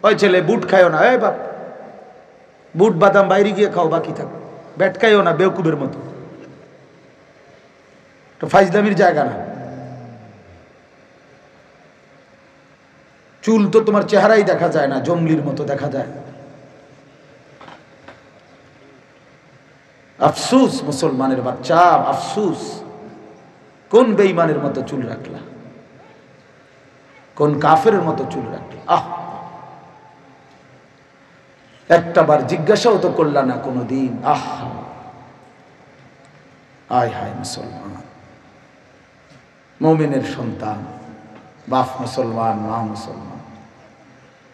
ওই ছেলে বুট খায়ও না, এই বাপ বুট বাদাম বাইরে গিয়ে খাও, বাকি থাক, ব্যাট খাইও না বেওকুবের মতো। তো ফাইজলামির জায়গা না। চুল তো তোমার চেহারাই দেখা যায় না, জঙ্গলির মতো দেখা যায়। আফসুস মুসলমানের বাচ্চা, আফসুস, কোন বেঈমানের মতো চুল রাখলা, কোন কাফেরের মতো চুল রাখলা। একটা বার জিজ্ঞাসাও তো করলা না কোনোদিন। আয় হায় মুসলমান, মুমিনের সন্তান, বাপ মুসলমান, মা মুসলমান,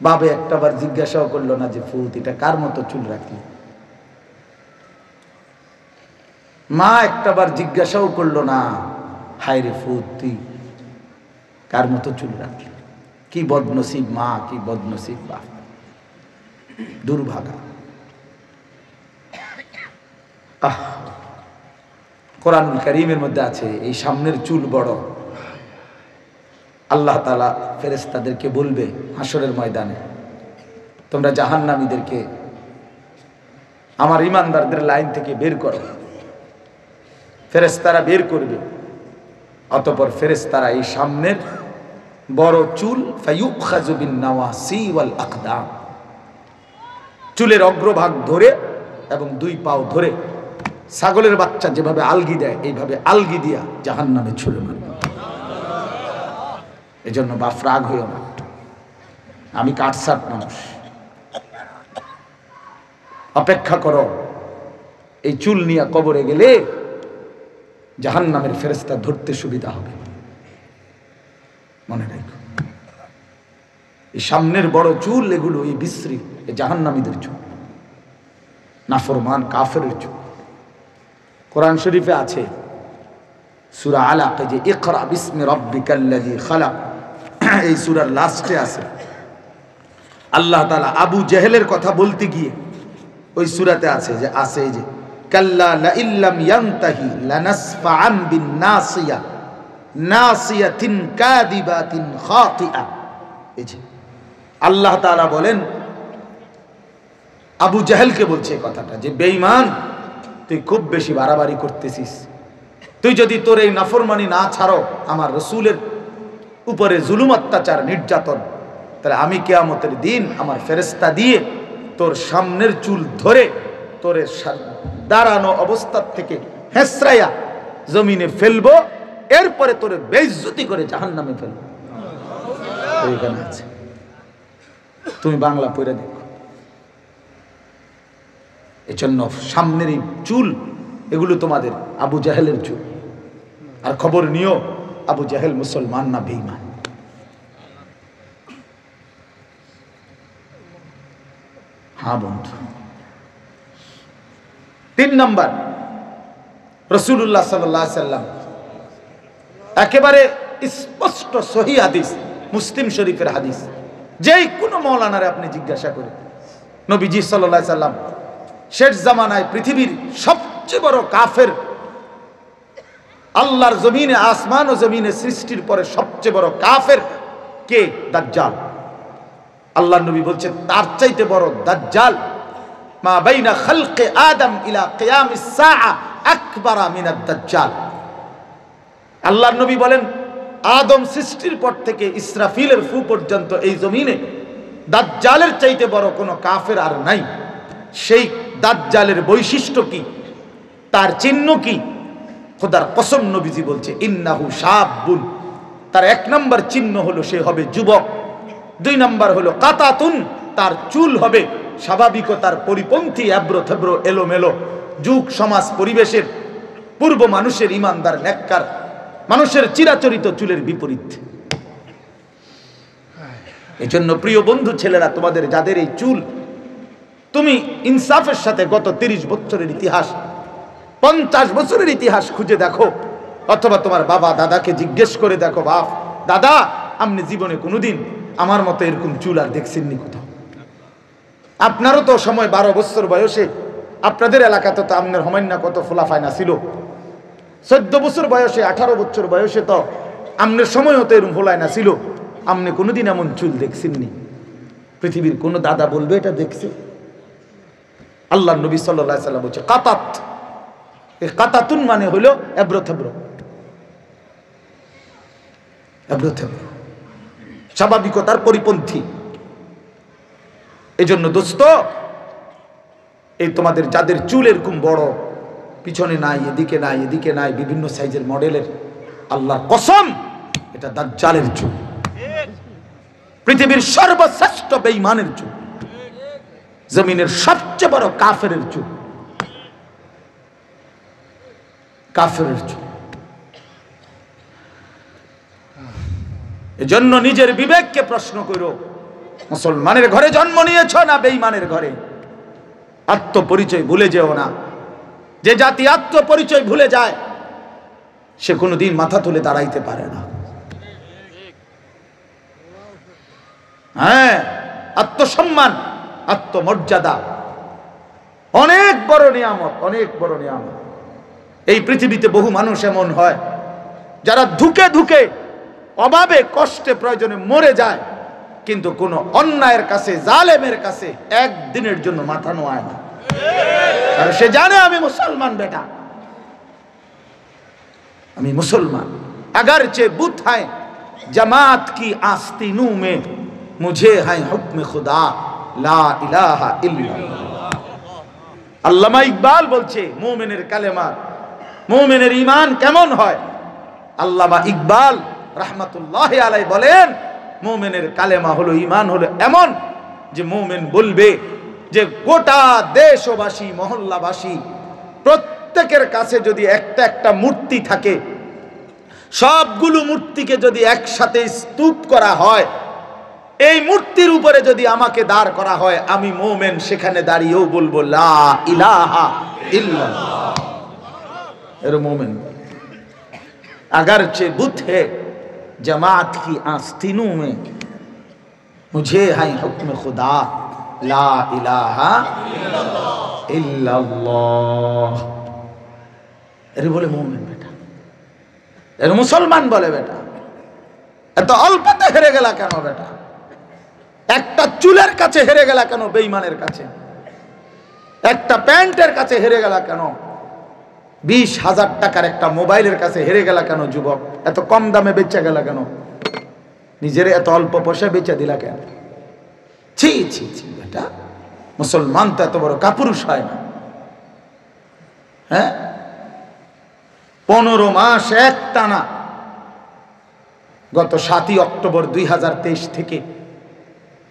বাবে একটা বার জিজ্ঞাসাও করলো না যে ফুত এটা কার মতো চুল রাখলি। মা একটা বার জিজ্ঞাসাও করলো না, হায় রে ফুত তুই কার মতো চুল রাখলি। কি বদনসিব মা, কি বদনসিব বাপ, দুর্ভাগা। কোরআনুল কারীমের মধ্যে আছে এই সামনের চুল বড়। আল্লাহ তাআলা ফেরেশতাদেরকে বলবে হাসরের ময়দানে, তোমরা জাহান্নামীদেরকে আমার ঈমানদারদের লাইন থেকে বের করো। ফেরেশতারা বের করবে, অতঃপর ফেরেশতারা এই সামনের বড় চুল ফায়ুখাযু বিন নাওয়াসি ওয়াল আকদাম, চুলের অগ্রভাগ ধরে এবং দুই পাও ধরে ছাগলের বাচ্চা যেভাবে আলগি দেয় এইভাবে আলগি দিয়া জাহান্নামে ছুঁড়ে মারবে। এজন্য বাপ রাগ হইও না, আমি কাটসাট মানুষ, অপেক্ষা করো। এই চুল নিয়ে কবরে গেলে জাহান্নামের ফেরেশতা ধরতে সুবিধা হবে, মনে রাখো। এই সামনের বড় চুল এগুলো এই বিশ্রী এই জাহান্নামীদের চুল, নাফরমান কাফেরের চুল। কোরআন শরীফে আছে সূরা আলাক, যে ইকরা বিসমি রাব্বিকাল্লাযী খালাক, এই সূরার লাস্টে আছে আল্লাহ তাআলা আবু জেহেলের কথা বলতে গিয়ে ওই সূরাতে আছে যে যে কাল্লা লা ইল্লাম ইয়ানতাহি লানাসফাআন বিন নাসিয়া নাসিয়াতিন কাযিবাতিন খাতিআ। এই যে আল্লাহ তাআলা বলেন আবু জেহেলকে বলছে এই কথাটা, যে বেঈমান তুই খুব বেশি বাড়াবাড়ি করতেছিস, তুই যদি তোর এই নাফরমানি না ছাড়ো, আমার রাসূলের উপরে জুলুম অত্যাচার নির্যাতন, তাহলে আমি কিয়ামতের দিন আমার ফেরেশতা দিয়ে তোর সামনের চুল ধরে তোর দাঁড়ানো অবস্থা থেকে হেসরাইয়া জমিনে ফেলবো, এরপরে তোরে বেইজ্জতি করে জাহান্নামে ফেলবো। এইখানে আছে, তুমি বাংলা পড়ে দেখো। এজন্য সামনের এই চুল এগুলো তোমাদের আবু জাহেলের চুল। আর খবর নিও আবু জাহেল মুসলমান না বেঈমান। হ্যাঁ বন্ধু, 3 নাম্বার, রাসূলুল্লাহ সাল্লাল্লাহু আলাইহি সাল্লাম একেবারে স্পষ্ট সহিহ হাদিস, মুসলিম শরীফের হাদিস, যেই কোনো মাওলানারে আপনি জিজ্ঞাসা করেন, নবীজি সাল্লাল্লাহু আলাইহি সাল্লাম শেষ জামানায় পৃথিবীর সবচেয়ে বড় কাফের, আল্লাহর জমিনে আসমান ও জমিনে সৃষ্টির পরে সবচেয়ে বড় কাফের কে? দাজ্জাল। আল্লাহর নবী বলছে তার চাইতে বড় দাজ্জাল মা বাইনা খালকে আদম ইলা কিয়ামিস সাআ আকবারা মিনাদ দাজ্জাল। আল্লাহর নবী বলেন আদম সৃষ্টির পর থেকে ইসরাফিলের ফু পর্যন্ত এই জমিনে দাজ্জালের চাইতে বড় কোনো কাফের আর নাই। সেই দাজ্জালের বৈশিষ্ট্য কি, তার চিহ্ন কি? খোদার কসম নবীজি বলছে ইন্নাহু শাবুন, তার 1 নম্বর চিহ্ন হলো সে হবে যুবক, 2 নম্বর হলো কাতাতুন, তার চুল হবে স্বাভাবিকতার পরিপন্থী, এবড়ো থেবড়ো এলোমেলো, যুগ সমাজ পরিবেশের পূর্ব মানুষের ইমানদার নেককার মানুষের চিরাচরিত চুলের বিপরীত। এজন্য প্রিয় বন্ধু ছেলেরা, তোমাদের যাদের এই চুল, তুমি ইনসাফের সাথে গত 30 বছরের ইতিহাস, 50 বছরের ইতিহাস খুঁজে দেখো, অথবা তোমার বাবা দাদাকে জিজ্ঞেস করে দেখো, বাপ দাদা আপনি জীবনে কোনোদিন আমার মতো এরকম চুল আর দেখছেননি কোথাও? আপনারও তো সময় 12 বছর বয়সে, আপনাদের এলাকাতে তো আপনার হমান্না কত ফোলাফায়না ছিল, 14 বছর বয়সে, 18 বছর বয়সে তো আপনার সময়ও তো এরকম ফোলায়না ছিল, আপনি কোনোদিন এমন চুল দেখছেননি। পৃথিবীর কোন দাদা বলবে এটা দেখছে? আল্লাহ নবী সাল্লাল্লাহু আলাইহি সাল্লাম বলছে কাতাত, এই কাতাতুন মানে হলো এবড়োথেবড়ো, এবড়োথেবড়ো, স্বাভাবিকতার পরিপন্থী। এজন্য দোস্ত, এই তোমাদের যাদের চুল এরকম বড়, পিছনে নাই, এদিকে নাই, এদিকে নাই, বিভিন্ন সাইজের মডেলের, আল্লাহর কসম এটা দাজ্জালের চুল, পৃথিবীর সর্বশ্রেষ্ঠ বেঈমানের চুল, জমিনের সবচেয়ে বড় কাফেরের চুল, কাফেরের চুল। এজন্য নিজের বিবেককে প্রশ্ন করো, মুসলমানের ঘরে জন্ম নিয়েছ না বেঈমানের ঘরে? আত্মপরিচয় ভুলে যেও না। যে জাতি আত্মপরিচয় ভুলে যায় সে কোনোদিন মাথা তুলে দাঁড়াইতে পারে না। হ্যাঁ, আত্মসম্মান, আত্মমর্যাদা অনেক বড় নিয়ামত, অনেক বড় নিয়ামত। এই পৃথিবীতে বহু মানুষ এমন হয় যারা ধুকে ধুকে অভাবে কষ্টে প্রয়োজনে মরে যায়, কিন্তু কোনো অন্যায়ের কাছে, জালেমের কাছে একদিনের জন্য মাথা নোয়ায় না। কারণ সে জানে আমি মুসলমান বেটা, আমি মুসলমান। अगर चे बुत है जमात की आस्तीनों में मुझे है हुक्म खुदा ला इलाहा इल्लल्लाह। আল্লামা ইকবাল বলছে মুমিনের কালেমা, মুমিনের ঈমান কেমন হয়? আল্লামা ইকবাল রাহমাতুল্লাহি আলাইহি বলেন মুমিনের কালেমা হলো, ঈমান হলো এমন যে মুমিন বলবে যে গোটা দেশবাসী, মহল্লাবাসী প্রত্যেকের কাছে যদি একটা একটা মূর্তি থাকে, সবগুলো মূর্তিকে যদি একসাথে স্তূপ করা হয়, এই মূর্তির উপরে যদি আমাকে দাঁড় করা হয়, আমি মুমিন সেখানে দাঁড়িয়েও বলবো লা ইলাহা ইল্লাল্লাহ। এর মুমিন। अगर चे बुत है जमात की आस्तीनों में मुझे है हुक्म खुदा ला इलाहा इल्लल्लाह। এর বলে মুমিন বেটা, এর মুসলমান বলে বেটা। এত অল্পতে হেরে গেলা কেন বেটা? একটা চুলের কাছে হেরে গেলা কেন বেঈমানের কাছে? একটা প্যান্টের কাছে হেরে গেলা কেন? 20,000 টাকার একটা মোবাইলের কাছে হেরে গেলা কেন যুবক? এত কম দামে বেচা গেলা কেন? নিজের এত অল্প পয়সায় বেচা দিলা কেন? ছি ছি ছি বেটা, মুসলমান তো এত বড় কাপুরুষ হয় না। হ্যাঁ, 15 মাস এক টানা, গত 7ই অক্টোবর 2023 থেকে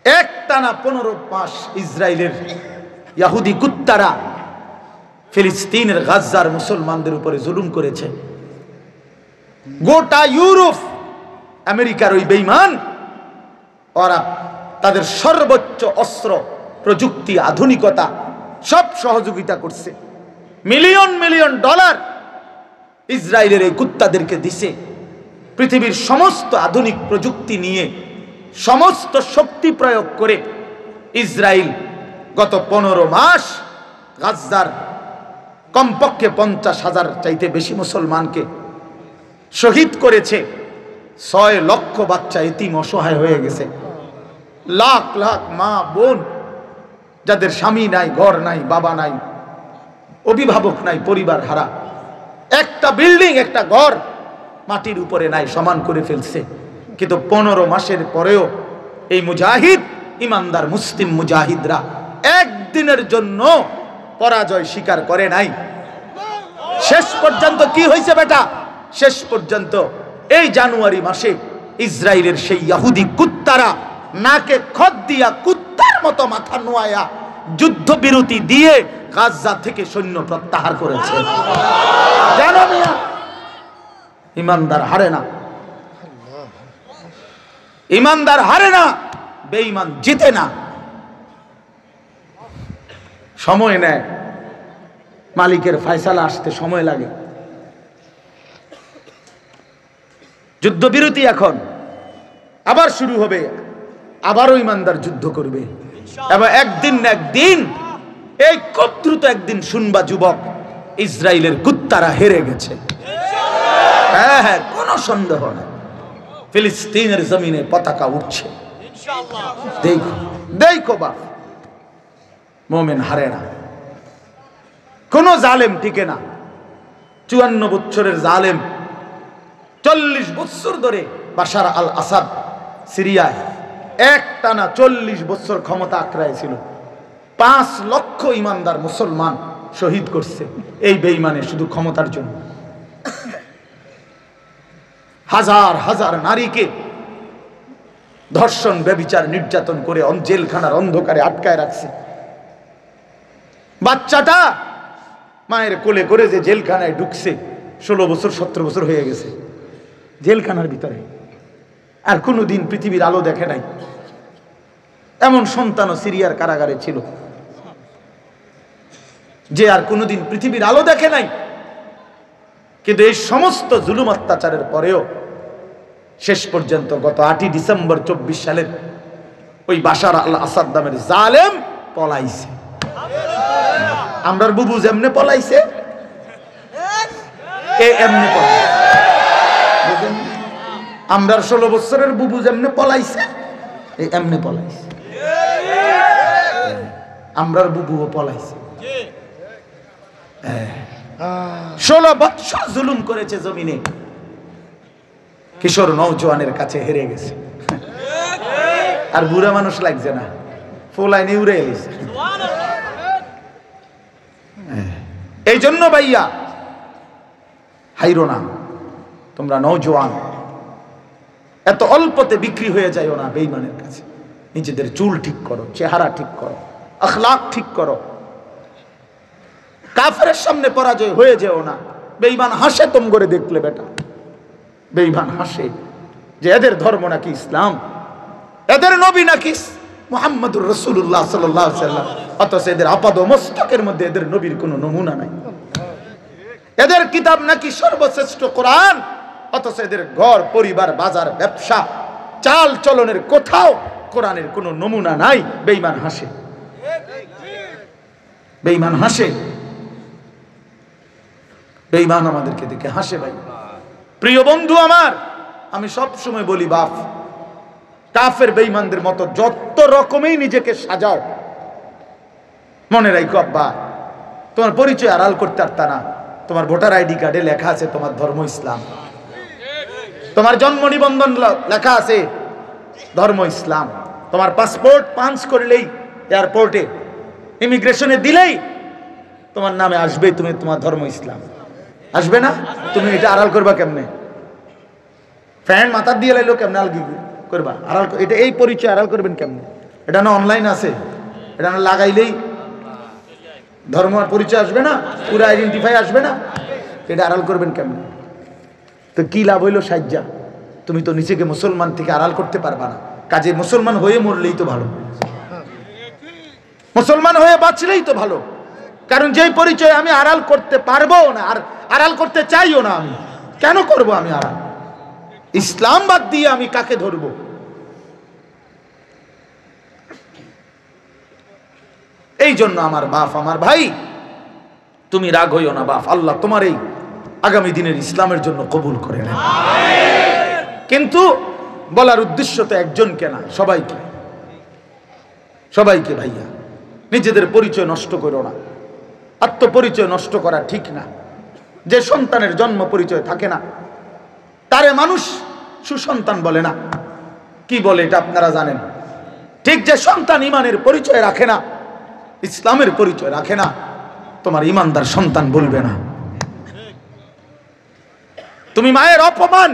এক টানা 15 মাস ইসরায়েলের ইহুদি কুত্তারা ফিলিস্তিনের গাজার মুসলমানদের উপরে জুলুম করেছে। গোটা ইউরোপ, আমেরিকার ওই বেঈমান, ওরা তাদের সর্বোচ্চ অস্ত্র, প্রযুক্তি, আধুনিকতা সব সহযোগিতা করছে। মিলিয়ন মিলিয়ন ডলার ইসরায়েলের এই কুত্তাদেরকে দিছে। পৃথিবীর সমস্ত আধুনিক প্রযুক্তি নিয়ে, সমস্ত শক্তি প্রয়োগ করে ইসরায়েল গত 15 মাস গাজার কমপক্ষে 50,000 চাইতে বেশি মুসলমানকে শহীদ করেছে। 6 লক্ষ বাচ্চা এতিম অসহায় হয়ে গেছে। লাখ লাখ মা বোন যাদের স্বামী নাই, ঘর নাই, বাবা নাই, অভিভাবক নাই, পরিবার হারা, একটা বিল্ডিং, একটা ঘর মাটির উপরে নাই, সমান করে ফেলছে। কিন্তু 15 মাসের পরেও এই মুজাহিদ, ইমানদার মুসলিম মুজাহিদরা একদিনের জন্য পরাজয় স্বীকার করে নাই। শেষ পর্যন্ত কি হয়েছে বেটা? শেষ পর্যন্ত এই জানুয়ারি মাসে ইসরায়েলের সেই ইহুদি কুত্তারা নাকে খত দিয়া কুত্তার মতো মাথা নোয়ায়া যুদ্ধবিরতি দিয়ে গাজা থেকে সৈন্য প্রত্যাহার করেছে। জানো মিয়া, ইমানদার হারে না, ইমানদার হারে না, বেঈমান জিতে না। সময় নেয়, মালিকের ফয়সালা আসতে সময় লাগে। যুদ্ধবিরতি এখন আবার শুরু হবে, আবারও ইমানদার যুদ্ধ করবে। এবং একদিন না একদিন, এই খুব দ্রুত একদিন শুনবা যুবক, ইসরায়েলের কুত্তারা হেরে গেছে। হ্যাঁ হ্যাঁ, কোনো সন্দেহ নেই, ফিলিস্তিনের জমিনে পতাকা উঠছে। দেখো। দেখো বাপ, মোমেন হারে না, কোন জালেম টিকে না। 54 বছরের জালেম 40 বছর ধরে বাশার আল আসাদ সিরিয়ায় একটানা 40 বছর ক্ষমতা আঁকড়ায় ছিল। 5 লক্ষ ইমানদার মুসলমান শহীদ করছে এই বেঈমানে শুধু ক্ষমতার জন্য। হাজার হাজার নারীকে ধর্ষণ, ব্যভিচার, নির্যাতন করে জেলখানার অন্ধকারে আটকায় রাখছে। বাচ্চাটা মায়ের কোলে করে যে জেলখানায় ঢুকছে 16 বছর 17 বছর হয়ে গেছে জেলখানার ভিতরে, আর কোনোদিন পৃথিবীর আলো দেখে নাই। এমন সন্তানও সিরিয়ার কারাগারে ছিল যে আর কোনোদিন পৃথিবীর আলো দেখে নাই। কিন্তু এই সমস্ত জুলুম অত্যাচারের পরেও শেষ পর্যন্ত গত 8 ডিসেম্বর 24 সালের ওই বাশার আল আসাদ নামের জালেম পলাইছে। আমরার বুবু যেমনে পলাইছে এমনি পলাইছে। আমরার 16 বছরের বুবু যেমনে পলাইছে এমনি পলাইছে। আমরার বুবুও পলাইছে। 16 বছর জুলুম করেছে জমিনে, কিশোর নওজোয়ানের কাছে হেরে গেছে। আর বুড়া মানুষ লাগছে না, ফোলাইনে উড়ে এলিছে। এই জন্য ভাইয়া হাইরো না, তোমরা নওজোয়ান এত অল্পতে বিক্রি হয়ে যায়ও না বেঈমানের কাছে। নিজেদের চুল ঠিক করো, চেহারা ঠিক করো, আখলাক ঠিক করো। কাফেরের সামনে পরাজয় হয়ে যেও না। বেঈমান হাসে তুম করে দেখলে বেটা, বেঈমান হাসে যে এদের ধর্ম নাকি ইসলাম, এদের নবী নাকি মুহাম্মদুর রাসূলুল্লাহ সাল্লাল্লাহু আলাইহি ওয়াসাল্লাম, অথচ এদের আপাদ মস্তকের মধ্যে এদের নবীর কোনো নমুনা নাই। এদের কিতাব নাকি সর্বশ্রেষ্ঠ কোরআন, অথচ এদের ঘর, পরিবার, বাজার, ব্যবসা, চাল চলনের কোথাও কোরআনের কোনো নমুনা নাই। বেঈমান হাসে, বেঈমান হাসে, বেঈমান আমাদেরকে দেখে হাসে। ভাই প্রিয় বন্ধু আমার, আমি সব সময় বলি বাপ, কাফের বেঈমানদের মতো যত রকমেই নিজেকে সাজাও, মনে রাখো আব্বা তোমার পরিচয় আড়াল করতে পারতা না। তোমার ভোটার আইডি কার্ডে লেখা আছে তোমার ধর্ম ইসলাম, তোমার জন্ম নিবন্ধন লেখা আছে ধর্ম ইসলাম, তোমার পাসপোর্ট পাঞ্চ করলেই এয়ারপোর্টে ইমিগ্রেশনে দিলেই তোমার নামে আসবে তুমি তোমার ধর্ম ইসলাম। আসবে না? তুমি এটা আড়াল করবা কেমনে? ফ্যান মাথার দিয়ে লাইলো কেমনে আড়াল করবা? আড়াল এটা এই পরিচয় আড়াল করবেন কেমনে? এটা না অনলাইন আছে, এটা না লাগাইলেই ধর্ম পরিচয় আসবে না, পুরো আইডেন্টিফাই আসবে না, এটা আড়াল করবেন কেমনে? তো কি লাভ হইলো সাজ্জা? তুমি তো নিজেকে মুসলমান থেকে আড়াল করতে পারবা না। কাজে মুসলমান হয়ে মরলেই তো ভালো, মুসলমান হয়ে বাঁচলেই তো ভালো। কারণ যেই পরিচয় আমি আড়াল করতে পারবো না, আর আড়াল করতে চাইও না, আমি কেন করব? আমি আড়াল ইসলাম বাদ দিয়ে আমি কাকে ধরবো? এই জন্য আমার বাপ, আমার ভাই, তুমি রাগ হইও না বাপ। আল্লাহ তোমার এই আগামী দিনের ইসলামের জন্য কবুল করে নেন। কিন্তু বলার উদ্দেশ্য তো একজনকে না, সবাইকে, সবাইকে ভাইয়া নিজেদের পরিচয় নষ্ট করো না। আত্মপরিচয় নষ্ট করা ঠিক না। যে সন্তানের জন্ম পরিচয় থাকে না তারে মানুষ সুসন্তান বলে না। কি বলে এটা আপনারা জানেন? ঠিক যে সন্তান ইমানের পরিচয় রাখে না, ইসলামের পরিচয় রাখে না, তোমার ইমানদার সন্তান বলবে না। তুমি মায়ের অপমান,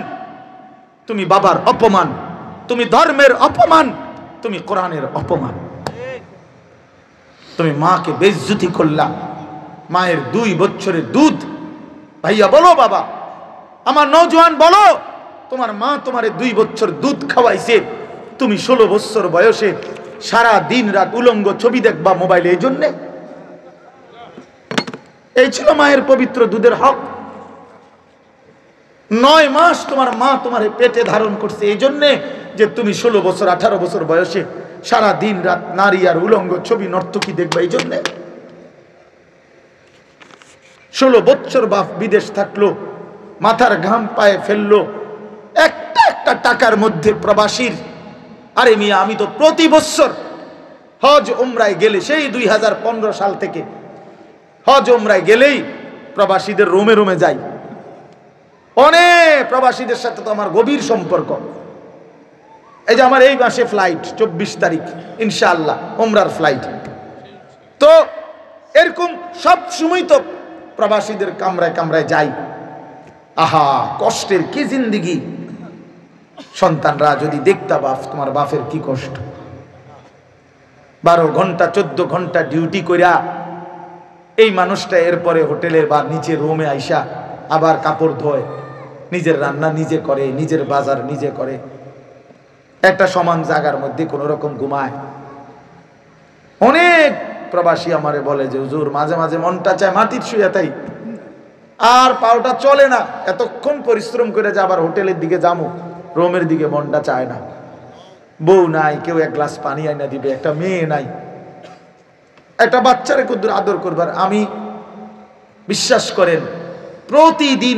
তুমি বাবার অপমান, তুমি ধর্মের অপমান, তুমি কোরআনের অপমান। তুমি মাকে বেইজ্জতি করলা, মায়ের 2 বছরের দুধ। ভাইয়া বলো, বাবা আমার নওজোয়ান বলো, তোমার মা তোমারে 2 বছর দুধ খাওয়াইছে, তুমি 16 বছর বয়সে সারা দিন রাত উলঙ্গ ছবি দেখবা মোবাইলে। এই জন্যে এই ছিল মায়ের পবিত্র দুধের হক। 9 মাস তোমার মা তোমারে পেটে ধারণ করছে এই জন্যে যে তুমি 16 বছর 18 বছর বয়সে সারা দিন রাত নারী আর উলঙ্গ ছবি নর্তকী দেখবা। এই জন্যে 16 বছর বাপ বিদেশ থাকলো, মাথার ঘাম পায়ে ফেললো, একটা একটা টাকার মধ্যে প্রবাসীর। আরে মিয়া, আমি তো প্রতি বছর হজ উমরায় গেলে সেই 2015 সাল থেকে হজ উমরায় গেলেই প্রবাসীদের রুমে রুমে যাই। অনেক প্রবাসীদের সাথে তো আমার গভীর সম্পর্ক। এই যে আমার এই মাসে ফ্লাইট 24 তারিখ ইনশাআল্লাহ উমরার ফ্লাইট। তো এরকম সব সময় তো প্রবাসীদের কামরায় কামরায় যাই। আহা, কষ্টের কি জিন্দেগি! সন্তানরা যদি দেখতা বাপ, তোমার বাপের কি কষ্ট। 12 ঘন্টা 14 ঘন্টা ডিউটি কইরা এই মানুষটা এরপরে হোটেলের বা নিচে রুমে আইসা আবার কাপড় ধোয়, নিজের রান্না নিজে করে, নিজের বাজার নিজে করে, একটা সমান জায়গার মধ্যে কোন রকম ঘুমায়। অনেক প্রবাসী আমারে বলে যে হুজুর মাঝে মাঝে মনটা চায় মাটির শুয়ে তাই, আর পাওটা চলে না, এতক্ষণ পরিশ্রম করে যে আবার হোটেলের দিকে যাবো, রোমের দিকে মনটা চায় না। বউ নাই, কেউ এক গ্লাস পানি আইনা দিবে, একটা মেয়ে নাই, একটা বাচ্চারে কুদ্দুর আদর করবার। আমি বিশ্বাস করেন প্রতিদিন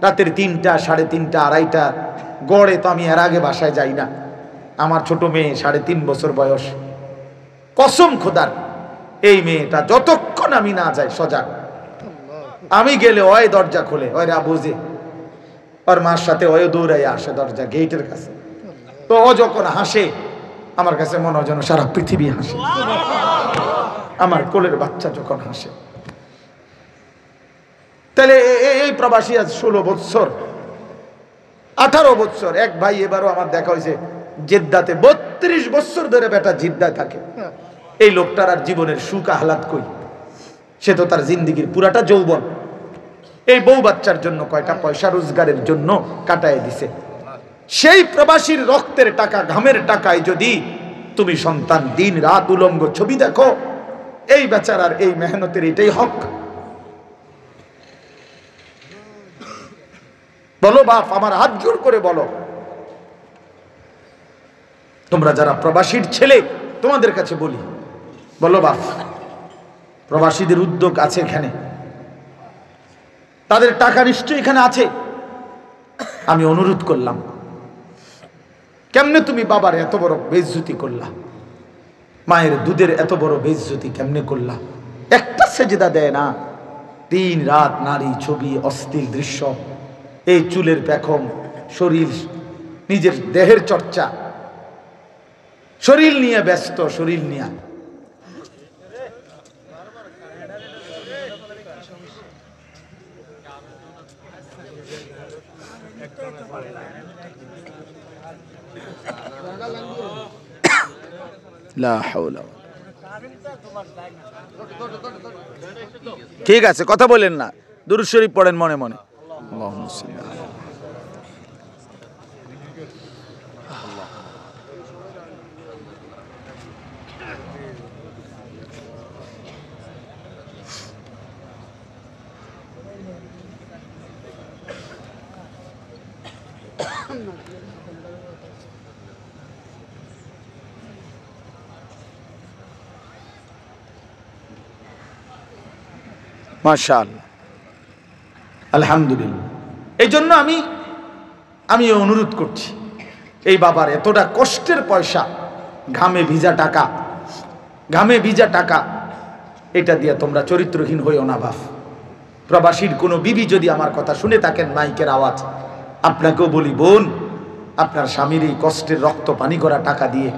রাতের 3টা, 3:30, 2:30 গড়ে তো আমি এর আগে বাসায় যাই না। আমার ছোট মেয়ে 3.5 বছর বয়স, কসম খোদার এই মেয়েটা যতক্ষণ আমি না যাই সজাগ, আমি গেলে ওই দরজা খোলে, ওরা বুঝে ওর মার সাথে ওই দৌড়াই আসে দরজা গেটের কাছে। তো ও যখন হাসে আমার কাছে মনে হয় যেন সারা পৃথিবী হাসে। আমার কোলের বাচ্চা যখন হাসে, তাহলে এই প্রবাসী আজ 16 বছর 18 বছর। এক ভাই এবারও আমার দেখা হয়েছে জেদ্দাতে, 32 বছর ধরে বেটা জিদ্দায় থাকে। এই লোকটার আর জীবনের সুখ আহ্লাদ কই? সে তো তার জিন্দিগির পুরাটা যৌবন এই বউ বাচ্চার জন্য কয়টা পয়সা রোজগারের জন্য কাটায় দিছে। সেই প্রবাসীর রক্তের টাকা, ঘামের টাকায় যদি তুমি সন্তান দিন রাত উলঙ্গ ছবি দেখো, এই বেচারার এই মেহনতের এটাই হক? বলো বাপ, আমার হাত জোর করে বলো। তোমরা যারা প্রবাসীর ছেলে, তোমাদের কাছে বলি, বলো বাপ, প্রবাসীদের উদ্যোগ আছে এখানে, তাদের টাকা নিশ্চয়ই এখানে আছে। আমি অনুরোধ করলাম, কেমনে তুমি বাবার এত বড় বেইজ্জতি করলা, মায়ের দুধের এত বড় বেইজ্জতি কেমনে করলা? একটা সেজদা দেয় না, দিন রাত নারী ছবি, অশ্লীল দৃশ্য, এই চুলের পেখম, শরীর, নিজের দেহের চর্চা, শরীর নিয়ে ব্যস্ত, শরীর নিয়ে। ঠিক আছে, কথা বলেন না, দুরূদ শরীফ পড়েন মনে মনে। মাশাআল্লাহ, আলহামদুলিল্লাহ। এই জন্য আমি অনুরোধ করছি, এই বাবার এতটা কষ্টের পয়সা, ঘামে ভিজা টাকা, এটা দিয়ে তোমরা চরিত্রহীন হইও না বাপ। প্রবাসীর কোনো বিবি যদি আমার কথা শুনে থাকেন, মাইকের আওয়াজ, আপনাকেও বলি, বোন, আপনার স্বামীর এই কষ্টের রক্ত পানি করা টাকা দিয়ে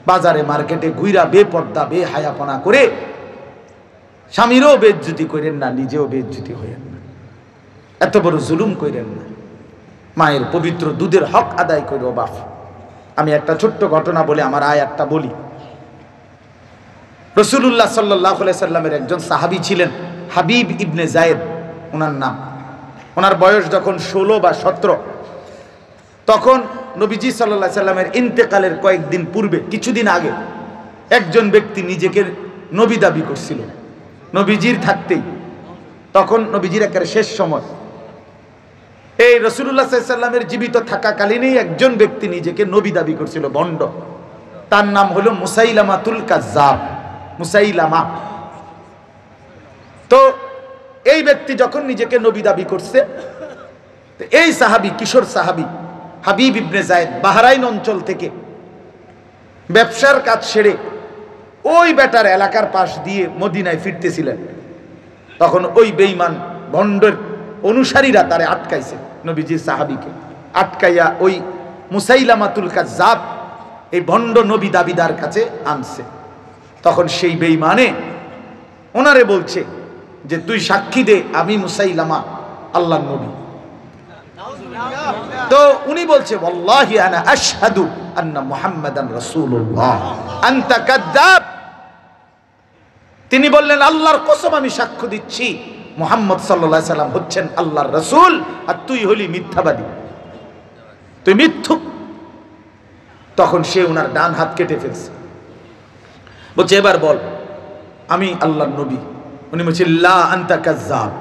বাজারে মার্কেটে ঘুইরা বেপর্দা বেহায়াপনা করে স্বামীরও বেইজ্জতি করেন না, নিজেও বেইজ্জতি হইেন না, এত বড় জুলুম করেন না। মায়ের পবিত্র দুধের হক আদায় করো বাপ। আমি একটা ছোট্ট ঘটনা বলে আমার আয়াতটা বলি। রাসূলুল্লাহ সাল্লাল্লাহু আলাইহি সাল্লামের একজন সাহাবী ছিলেন, হাবিব ইবনে যায়েদ ওনার নাম। ওনার বয়স যখন 16 বা 17, তখন নবীজি সাল্লাল্লাহু আলাইহি সাল্লামের ইন্তেকালের কয়েকদিন পূর্বে, কিছুদিন আগে, একজন ব্যক্তি নিজেকে নবী দাবি করছিল নবীজির থাকতেই। তখন নবীজির একেবারে শেষ সময়, এই রাসূলুল্লাহ সাল্লাল্লাহু আলাইহি সাল্লামের জীবিত থাকাকালীনই একজন ব্যক্তি নিজেকে নবী দাবি করছিল, ভণ্ড। তার নাম হলো মুসাইলামাতুল কাজ্জাব, মুসাইলামা। তো এই ব্যক্তি যখন নিজেকে নবী দাবি করছে, এই সাহাবী, কিশোর সাহাবী হাবিব ইবনে যায়েদ, বাহরাইন অঞ্চল থেকে ব্যবসার কাজ সেরে ওই বেটার এলাকার পাশ দিয়ে মদিনায় ফিরতেছিলেন, তখন ওই বেঈমান ভণ্ডের অনুসারীরা তারে আটকাইছে, নবীজির সাহাবীকে আটকাইয়া ওই মুসাইলামাতুল কাজ্জাব এই ভণ্ড নবী দাবিদার কাছে আনছে। তখন সেই বেঈমানে ওনারে বলছে যে তুই সাক্ষী দে আমি মুসাইলামা আল্লাহর নবী। তো উনি বলছে ওয়াল্লাহি আনা আশহাদু আন্না মুহাম্মাদান রাসূলুল্লাহ আনতা কাযযাব। তিনি বললেন আল্লাহর কসম আমি সাক্ষ্য দিচ্ছি মুহাম্মদ সাল্লাল্লাহু আলাইহি সাল্লাম হচ্ছেন আল্লাহর রাসূল, আর তুই হলি মিথ্যাবাদী, তুই মিথ্যুক। তখন সে ওনার ডান হাত কেটে ফেলছে, বলছে এবার বল আমি আল্লাহর নবী। উনি বলছে লা আনতা কাযযাব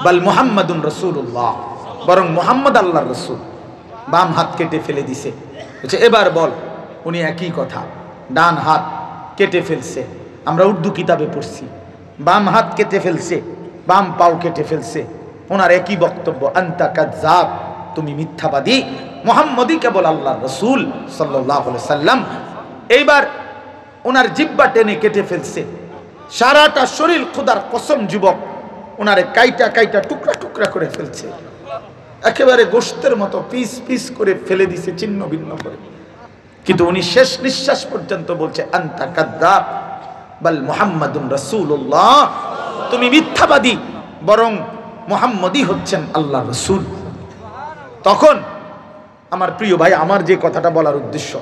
বাল মুহাম্মাদুন রাসূলুল্লাহ, বরং মুহাম্মদ আল্লাহর রাসূল। বাম হাত কেটে ফেলে দিছে, বলছে এবার বল। উনি একই কথা, ডান হাত কেটে ফেলছে। আমরা উর্দু কিতাবে পড়ছি, বাম হাত কেটে ফেলছে, বাম পাও কেটে ফেলছে। ওনার একই বক্তব্য, আনতা কাযযাব, তুমি মিথ্যাবাদী, মুহাম্মদই কেবল আল্লাহর রাসূল সাল্লাল্লাহু আলাইহি সাল্লাম। এইবার ওনার জিহ্বা টেনে কেটে ফেলছে, সারাটা শরীর খোদার কসম যুবক ওনারে কাইটা কাইটা টুকরা টুকরা করে ফেলছে, একেবারে গোশতের মতো পিস পিস করে ফেলে দিছে, ছিন্ন ভিন্ন করে। কিন্তু উনি শেষ নিঃশ্বাস পর্যন্ত বলছে আনতা কাযযাব বাল মুহাম্মাদুন রাসূলুল্লাহ, তুমি মিথ্যাবাদী, বরং মুহাম্মদই হচ্ছেন আল্লাহর রাসূল। তখন আমার প্রিয় ভাই, আমার যে কথাটা বলার উদ্দেশ্য,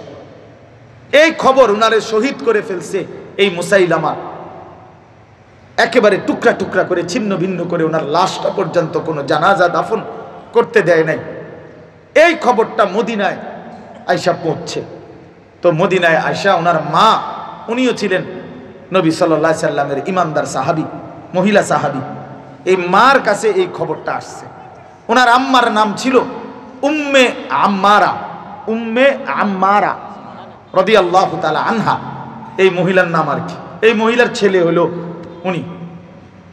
এই খবর উনারে শহীদ করে ফেলছে এই মুসাইলামা, একেবারে টুকরা টুকরা করে ছিন্ন ভিন্ন করে, ওনার লাশটা পর্যন্ত কোনো জানাজা দাফন করতে দেয় নাই। এই খবরটা মদিনায় আয়সা পৌঁছছে। তো মদিনায় আয়সা ওনার মা, উনিও ছিলেন নবী সাল্লাল্লাহু আলাইহি সাল্লামের ইমানদার সাহাবী, মহিলা সাহাবী। এই মার কাছে এই খবরটা আসছে। ওনার আম্মার নাম ছিল উম্মে আম্মারা, উম্মে আম্মারা রাদিয়াল্লাহু তাআলা আনহা, এই মহিলার নাম আর কি। এই মহিলার ছেলে হলো উনি।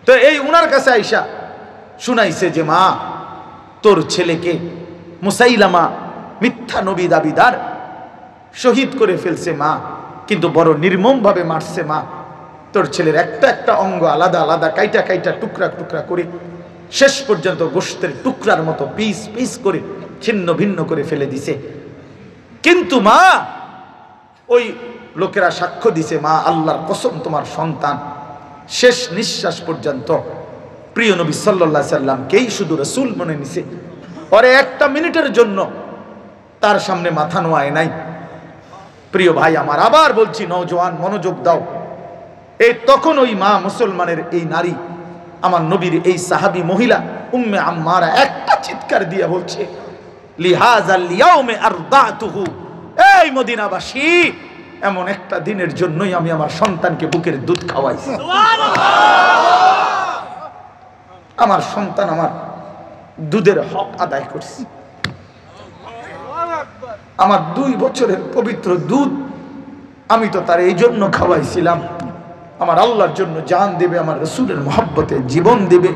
তো এই উনার কাছে আইসা শুনাইছে যে মা, তোর ছেলেকে মুসাইলামা মিথ্যা নবী দাবিদার শহীদ করে ফেলছে মা, কিন্তু বড় নির্মম ভাবে মারছে মা। তোর ছেলের একটা একটা অঙ্গ আলাদা আলাদা কাইটা কাইটা টুকরা টুকরা করে শেষ পর্যন্ত গোশতের টুকরার মতো পিস পিস করে ছিন্ন ভিন্ন করে ফেলে দিছে। কিন্তু মা, ওই লোকেরা সাক্ষ্য দিছে, মা আল্লাহর কসম তোমার সন্তান শেষ নিঃশ্বাস পর্যন্ত প্রিয় নবী সাল্লাল্লাহু আলাইহি সাল্লামকেই শুধু রাসূল মনে নিছে, পরে একটা মিনিটের জন্য তার সামনে মাথা নোয়ায় নাই। প্রিয় ভাই আমার, আবার বলছি নওজোয়ান মনোযোগ দাও। এই তখন ওই মা, মুসলমানের এই নারী, আমার নবীর এই সাহাবী মহিলা উম্মে আম্মারা একটা চিৎকার দিয়ে বলছে লিহাযাল ইয়াউমে আরদাতুহু, এই মদিনাবাসী, এমন একটা দিনের জন্যই আমি আমার সন্তানকে বুকের দুধ খাওয়াইছি। আমার সন্তান আমার দুধের হক আদায় করছে। আমার 2 বছরের পবিত্র দুধ আমি তো তার এই জন্য খাওয়াইছিলাম, আমার আল্লাহর জন্য জান দেবে, আমার রাসূলের মহব্বতে জীবন দেবে।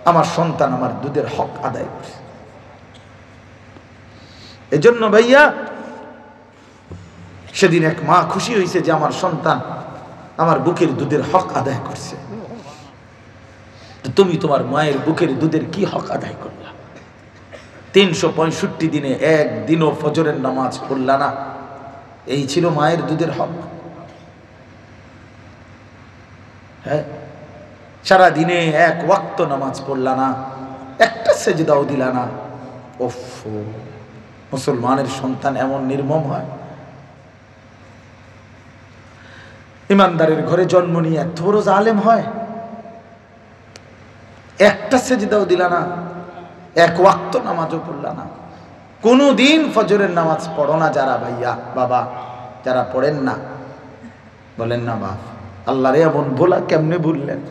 আমার সন্তান আমার দুধের হক আদায় করছে। এজন্য ভাইয়া, সেদিন এক মা খুশি হয়েছে যে আমার সন্তান আমার বুকের দুধের হক আদায় করছে। তুমি তোমার মায়ের বুকের দুধের কি হক আদায় করলা? 365 দিনে একদিনও ফজরের নামাজ পড়লা না, এই ছিল মায়ের দুধের হক। হ্যাঁ, সারা দিনে এক ওয়াক্ত নামাজ পড়লা না, একটা সেজদাও দিলা না। ওফ, মুসলমানের সন্তান এমন নির্মম হয়? ইমানদারের ঘরে জন্ম নিয়ে এত বড় জালেম হয়? একটা সেজদাও দিলা না, এক ওয়াক্ত নামাজও পড়লা না। কোনদিন ফজরের নামাজ পড়ো না যারা ভাইয়া বাবা, যারা পড়েন না, বলেন না বাপ, আল্লাহরে এমন ভোলা কেমনে ভুললেন?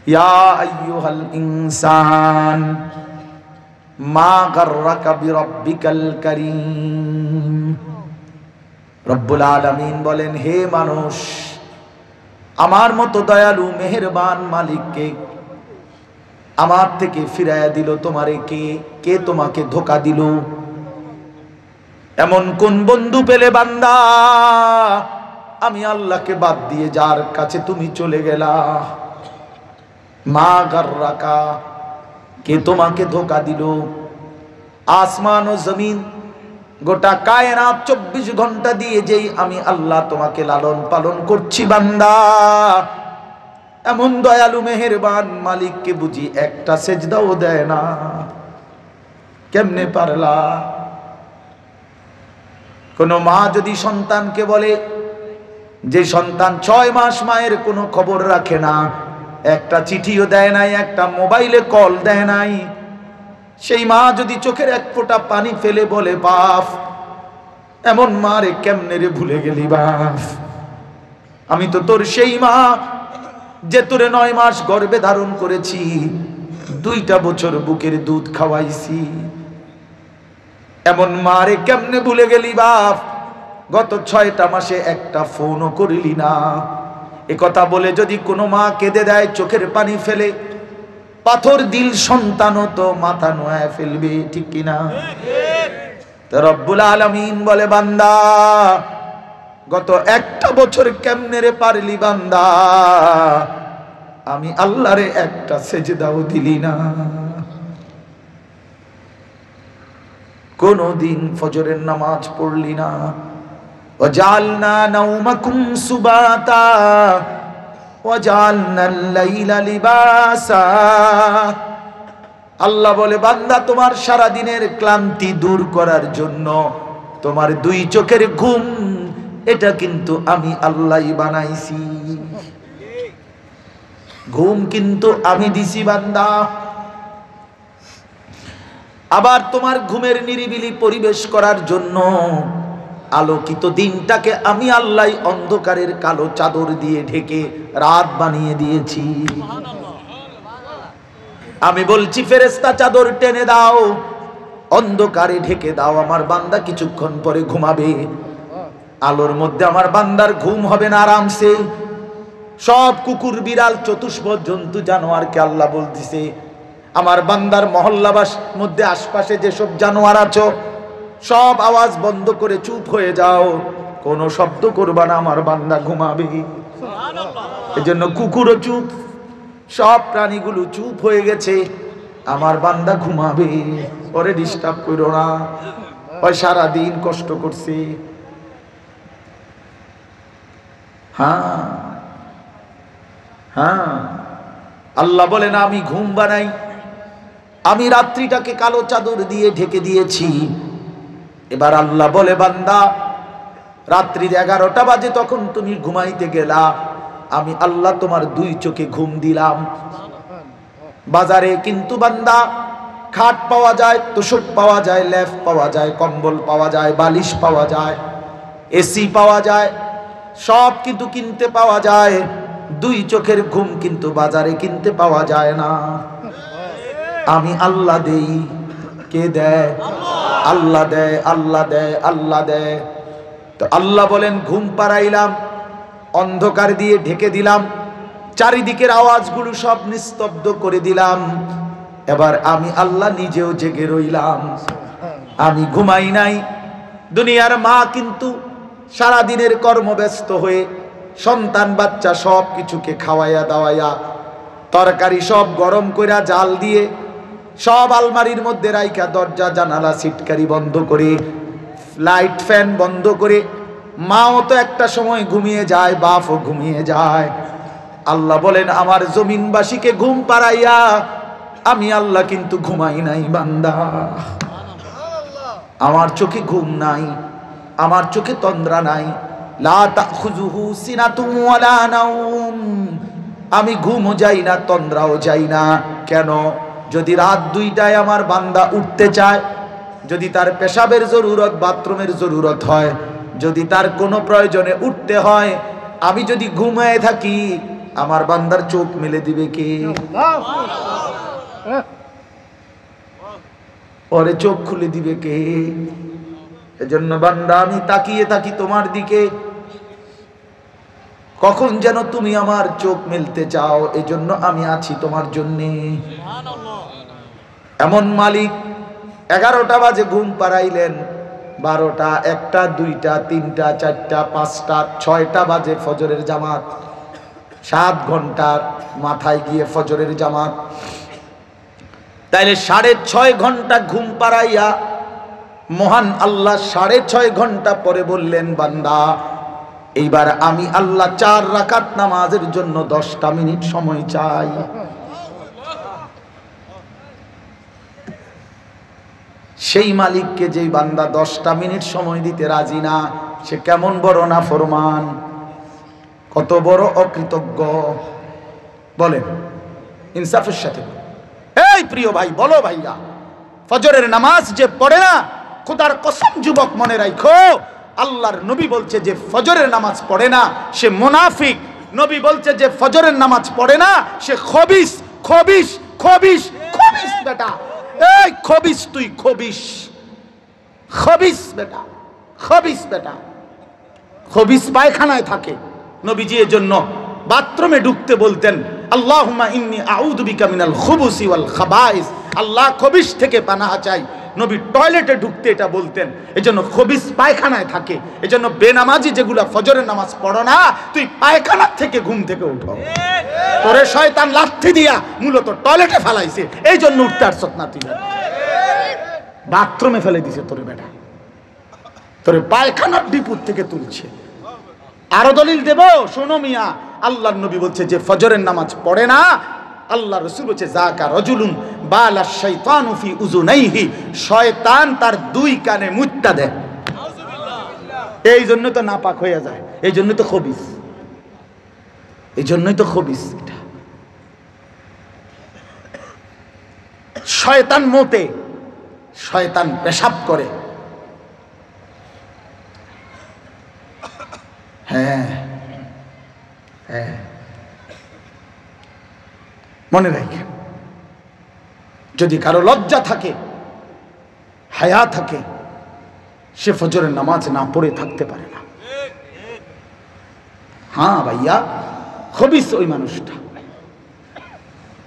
ইয়া আইয়ুহাল ইনসান মা গাররাকা বিরাব্বিকাল কারীম। রব্বুল আলামিন বলেন, হে মানুষ, আমার মতো দয়ালু মেহেরবান মালিককে আমার থেকে ফিরাইয়া দিল তোমারে কে? কে তোমাকে ধোঁকা দিল? এমন কোন বন্ধু পেলে বান্দা আমি আল্লাহকে বাদ দিয়ে যার কাছে তুমি চলে গেলা? মা গাররাকা, কে তোমাকে ধোঁকা দিল? আসমান ও জমিন গোটা কায়নাত 24 ঘন্টা দিয়ে যেই আমি আল্লাহ তোমাকে লালন পালন করছি বান্দা, এমন দয়ালু মেহেরবান মালিককে বুঝি একটা সেজদাও দেয় না? কেমনে পারলা? কোন মা যদি সন্তানকে বলে, যে সন্তান 6 মাস মায়ের কোনো খবর রাখে না, একটা চিঠিও দেয় নাই, একটা মোবাইলে কল দেয় নাই, সেই মা যদি চোখের এক ফোঁটা পানি ফেলে বলে বাপ, এমন মা রে কেমনে রে ভুলে গেলি বাপ? আমি তো তোর সেই মা যে তোরে 9 মাস গর্ভে ধারণ করেছি, 2টা বছর বুকের দুধ খাওয়াইছি, এমন মা রে কেমনে ভুলে গেলি বাপ? গত 6টা মাসে একটা ফোনও করিলি না। এ কথা বলে যদি কোনো মা কেঁদে দেয়, চোখের পানি ফেলে, পাথর দিল সন্তানও তো মাথা নোয়ায় ফেলবে, ঠিক কিনা? তো রব্বুল আলামিন বলে বান্দা, গত 1টা বছর কেমনে রে পারলি বান্দা? আমি আল্লাহরে একটা সেজদাও দিলি না। কোনদিন ফজরের নামাজ পড়লি না। ওয়াজালনা নাওমাকুম সুবাতা ওয়াজালনাল লাইলা লিবাসা। আল্লাহ বলে বান্দা, তোমার সারা দিনের ক্লান্তি দূর করার জন্য তোমার 2 চোখের ঘুম, এটা কিন্তু আমি আল্লাহই বানাইছি। ঘুম কিন্তু আমি দিছি বান্দা। আবার তোমার ঘুমের নিরিবিলি পরিবেশ করার জন্য আলোকিত দিনটাকে আমি আল্লাহ অন্ধকারের কালো চাদর দিয়ে ঢেকে রাত বানিয়ে দিয়েছি। আমি বলছি ফেরেশতা চাদর টেনে দাও, অন্ধকারে ঢেকে দাও, আমার বান্দা কিছুক্ষণ পরে ঘুমাবে। আলোর মধ্যে আমার বান্দার ঘুম হবে না আরামসে। সব কুকুর বিড়াল চতুষ্পদ জন্তু জানোয়ারকে আল্লাহ বলতেছে, আমার বান্দার মহল্লাবাস মধ্যে আশপাশে যেসব জানোয়ার আছো সব আওয়াজ বন্ধ করে চুপ হয়ে যাও, কোনো শব্দ করবা না, আমার বান্দা ঘুমাবে। এজন্য কুকুরও চুপ, সব প্রাণীগুলো চুপ হয়ে গেছে, আমার বান্দা ঘুমাবে, ওরে ডিস্টার্ব করো না, ওই সারাদিন কষ্ট করছে। হ্যাঁ হ্যাঁ, আল্লাহ বলেন আমি ঘুম বানাই, আমি রাত্রিটাকে কালো চাদর দিয়ে ঢেকে দিয়েছি। এবার আল্লাহ বলে বান্দা, রাত্রির 11টা বাজে তখন তুমি ঘুমাইতে গেলা, আমি আল্লাহ তোমার 2 চোখে ঘুম দিলাম। বাজারে কিন্তু বান্দা খাট পাওয়া যায়, তোশক পাওয়া যায়, লেফ পাওয়া যায়, কম্বল পাওয়া যায়, বালিশ পাওয়া যায়, এসি পাওয়া যায়, সব কিন্তু কিনতে পাওয়া যায়। 2 চোখের ঘুম কিন্তু বাজারে কিনতে পাওয়া যায় না। আমি আল্লাহ দেই। কে দেয়? আল্লাহ দেয়, আল্লাহ দেয়, আল্লাহ দেয়। তো আল্লাহ বলেন ঘুম পাড়াইলাম, অন্ধকার দিয়ে ঢেকে দিলাম, চারিদিকের আওয়াজগুলো সব নিস্তব্ধ করে দিলাম। এবার আমি আল্লাহ নিজেও জেগে রইলাম, আমি ঘুমাই নাই। দুনিয়ার মা কিন্তু সারাদিনের কর্মব্যস্ত হয়ে সন্তান বাচ্চা সব কিছুকে খাওয়াইয়া দাওয়াইয়া, তরকারি সব গরম কইরা জাল দিয়ে সব আলমারির মধ্যে রাইখা, দরজা জানালা সিটকারি বন্ধ করে, লাইট ফ্যান বন্ধ করে, মাও তো একটা সময় ঘুমিয়ে যায়, বাপও ঘুমিয়ে যায়। আল্লাহ বলেন আমার জমিনবাসীকে ঘুম পাড়াইয়া আমি আল্লাহ কিন্তু ঘুমাই নাই বান্দা। আমার চোখে ঘুম নাই, আমার চোখে তন্দ্রা নাই। লা তাখুযুহু সিনাতুন ওয়ালা নাওম, আমি ঘুমও যাই না, তন্দ্রাও যাই না। কেন? যদি রাত 2টায় আমার বান্দা উঠতে চায়, যদি তার পেশাবের জরুরত, বাথরুমের জরুরত হয়, যদি তার কোনো প্রয়োজনে উঠতে হয়, আমি যদি ঘুমায় থাকি, আমার বান্দার চোখ মেলে দিবে কে? পরে চোখ খুলে দিবে কে? এজন্য বান্দা আমি তাকিয়ে থাকি তোমার দিকে, কখন যেন তুমি আমার চোখ মেলতে চাও, এজন্য আমি আছি তোমার জন্যে। এমন মালিক 11টা বাজে ঘুম পাড়াইলেন, 12টা, 1টা, 2টা, 3টা, 4টা, 5টা, 6টা বাজে ফজরের জামাত। 7 ঘন্টার মাথায় গিয়ে ফজরের জামাত। তাইলে 6.5 ঘন্টা ঘুম পাড়াইয়া মহান আল্লাহ 6.5 ঘন্টা পরে বললেন, বান্দা এইবার আমি আল্লাহ 4 রাকাত নামাজের জন্য 10টা মিনিট সময় চাই। সেই মালিককে যেই বান্দা 10টা মিনিট সময় দিতে রাজি না, সে কেমন বড় নাফরমান, কত বড় অকৃতজ্ঞ বলেন ইনসাফের সাথে। এই প্রিয় ভাই, বলো ভাইয়া, ফজরের নামাজ যে পড়ে না, খোদার কসম যুবক মনে রাখো, আল্লাহর নবী বলছে যে ফজরের নামাজ পড়ে না সে মুনাফিক। নবী বলছে যে ফজরের নামাজ পড়ে না সে খবিস। খবিস খবিস খবিস বেটা, এই খবিস, তুই খবিস, খবিস বেটা, খবিস বেটা। খবিস পায়খানায় থাকে। নবীজি এর জন্য বাথরুমে ঢুকতে বলতেন, আল্লাহুম্মা ইন্নী আউযু বিকা মিনাল খুবুসি ওয়াল খাবাইস, আল্লাহ খবিস থেকে পানাহ চাই। নবী টয়লেটে ঢুকতে এটা বলতেন। এজন্য খবিস পায়খানায় থাকে। এজন্য বেনামাজি যেগুলা ফজরের নামাজ পড়ো না, তুই পায়খানার থেকে ঘুম থেকে উঠো। তোরে শয়তান লাথি দিয়া মূলত টয়লেটে ফেলাইছে, এই জন্য উঠতে পারছত না তুই। বাথরুমে ফেলে দিছে তোরে বেটা, তোরে পায়খানার ডিপুর থেকে তুলছে। আরো দলিল দেব, শোনো মিয়া, আল্লাহর নবী বলছে যে ফজরের নামাজ পড়ে না, আল্লাহ রাসূল বলছে যাকা রাজুলুন বালা শাইতানু ফি উযুনাইহি, শয়তান তার 2 কানে মুত্তা দেয়। এই জন্য তো নাপাক হয়ে যায়, এই জন্য তো খবিস, এই জন্যই তো খবিস। এটা শয়তান মোতে, শয়তান পেশাব করে। হ্যাঁ হ্যাঁ, মনে রাখেন, যদি কারো লজ্জা থাকে, হায়া থাকে, সে ফজরের নামাজ না পড়ে থাকতে পারে না। হ্যাঁ ভাইয়া, খবিস ওই মানুষটা।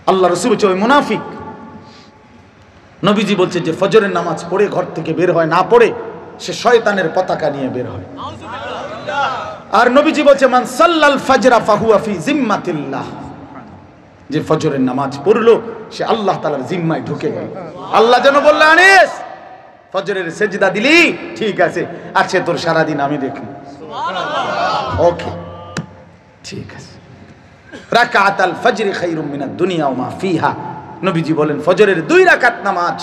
আল্লাহ রাসূল বলছে ওই মুনাফিক। নবীজি বলছে যে ফজরের নামাজ পড়ে ঘর থেকে বের হয়, না পড়ে সে শয়তানের পতাকা নিয়ে বের হয়। আর নবীজি বলছে মান সাল্লাল ফাজরা ফাহুয়া ফি জিম্মাতিল্লাহ, যে ফজরের নামাজ পড়লো সে আল্লাহ তাআলার জিম্মায় ঢুকে গেল। আল্লাহ যেন বললেন, আনিস ফজরের সেজদা দিলি, ঠিক আছে, আজকে তোর সারাদিন আমি দেখি। সুবহানাল্লাহ, ওকে, ঠিক আছে। রাকাতাল ফজরি খায়রুম মিনাদ দুনিয়া ওয়া মা ফিহা, নবীজি বলেন ফজরের 2 রাকাত নামাজ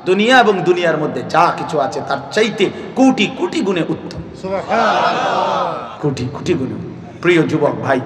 দুনিয়া এবং দুনিয়ার মধ্যে যা কিছু আছে তার চাইতে কোটি কোটি গুণে উত্তম। সুবহানাল্লাহ, কোটি কোটি গুণে। প্রিয় যুবক ভাই,